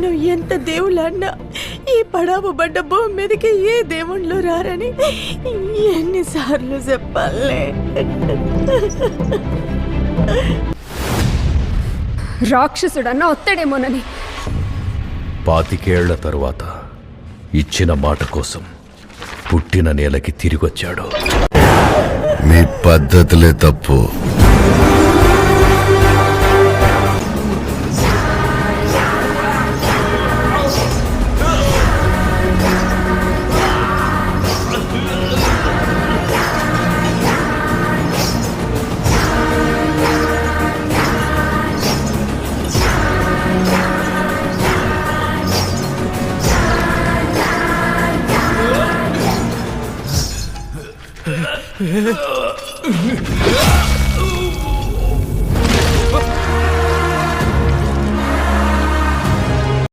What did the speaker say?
మనం ఎంత దేవుళ్ళన్నా ఈ పడావు పడ్డ భూమి మీదకి ఏ దేవుళ్ళు రారని ఎన్నిసార్లు చెప్పాలే. రాక్షసుడన్నా ఒత్తడేమోనని 25 ఏళ్ల తరువాత ఇచ్చిన మాట కోసం పుట్టిన నేలకి తిరిగొచ్చాడు. మీ పద్ధతులే తప్పు.